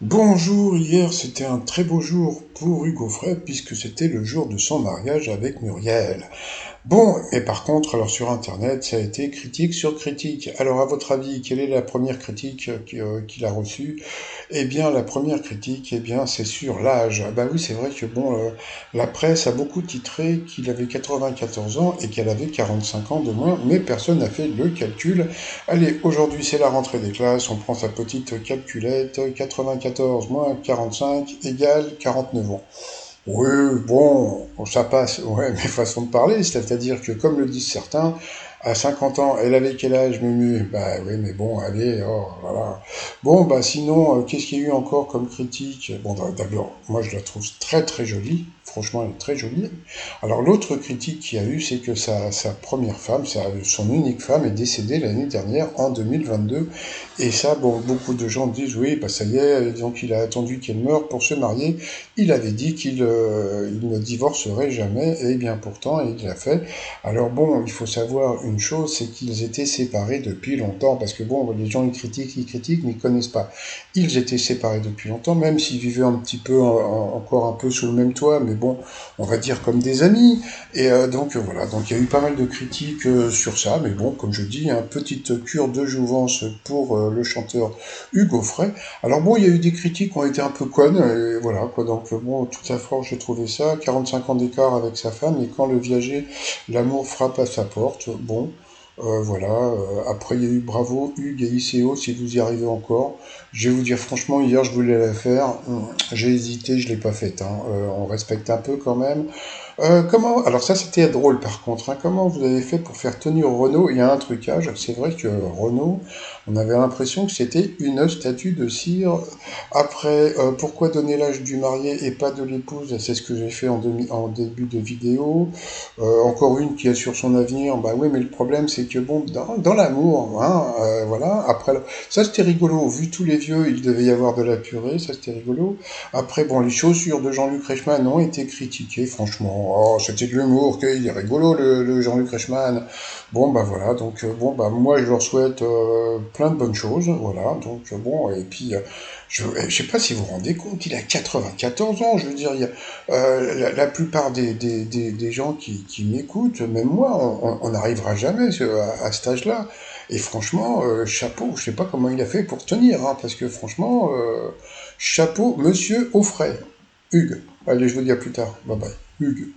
Bonjour, hier c'était un très beau jour pour Hugo Frey puisque c'était le jour de son mariage avec Muriel. Bon, mais par contre, alors sur Internet, ça a été critique sur critique. Alors à votre avis, quelle est la première critique qu'il a reçue? Eh bien, la première critique, eh bien, c'est sur l'âge. Ah bah oui, c'est vrai que bon, la presse a beaucoup titré qu'il avait 94 ans et qu'elle avait 45 ans de moins, mais personne n'a fait le calcul. Allez, aujourd'hui c'est la rentrée des classes, on prend sa petite calculette, 94 moins 45 égale 49 ans. Oui, bon, ça passe, ouais, mais façon de parler, c'est-à-dire que comme le disent certains, à 50 ans, elle avait quel âge, Mumu? Bah oui, mais bon, allez, oh, voilà. Bon, bah sinon, qu'est-ce qu'il y a eu encore comme critique? Bon, d'abord, moi je la trouve très très jolie, franchement, elle est très jolie. Alors l'autre critique qu'il y a eu, c'est que sa première femme, son unique femme, est décédée l'année dernière, en 2022. Et ça, bon, beaucoup de gens disent, oui, bah ça y est, donc il a attendu qu'elle meure pour se marier. Il avait dit qu'il ne divorcerait jamais, et bien pourtant, il l'a fait. Alors bon, il faut savoir une chose, c'est qu'ils étaient séparés depuis longtemps, parce que bon, les gens ils critiquent, mais ils connaissent pas. Ils étaient séparés depuis longtemps, même s'ils vivaient un petit peu, encore un peu sous le même toit, mais bon, on va dire comme des amis. Et donc voilà, donc il y a eu pas mal de critiques sur ça, mais bon, comme je dis, une petite cure de jouvence pour le chanteur Hugo Frey. Alors bon, il y a eu des critiques qui ont été un peu connes, et voilà, quoi. Donc bon, tout à force, j'ai trouvé ça. 45 ans d'écart avec sa femme, et quand le viager, l'amour frappe à sa porte, bon, voilà. Après, il y a eu Bravo, Hugues et ICO, si vous y arrivez encore. Je vais vous dire franchement, hier, je voulais la faire. J'ai hésité, je l'ai pas faite, hein. On respecte un peu quand même. Comment... Alors ça c'était drôle par contre, hein. Comment vous avez fait pour faire tenir Renault? Il y a un trucage, c'est vrai que Renault, on avait l'impression que c'était une statue de cire. Après, pourquoi donner l'âge du marié et pas de l'épouse? C'est ce que j'ai fait en début de vidéo. Encore une qui assure son avenir, bah oui, mais le problème c'est que bon, dans l'amour, hein, voilà, après, ça c'était rigolo, vu tous les vieux, il devait y avoir de la purée, ça c'était rigolo. Après, bon, les chaussures de Jean-Luc Reichmann ont été critiquées, franchement. Oh, c'était de l'humour, il est rigolo le Jean-Luc Reichmann. Bon, bah voilà, donc bon, bah moi je leur souhaite plein de bonnes choses, voilà. Donc bon, et puis je sais pas si vous vous rendez compte, il a 94 ans, je veux dire, la plupart des gens qui m'écoutent, même moi, on n'arrivera jamais à cet âge-là. Et franchement, chapeau, je sais pas comment il a fait pour tenir, hein, parce que franchement, chapeau, monsieur Offray. Hugues. Allez, je vous dis à plus tard. Bye bye. Hugues.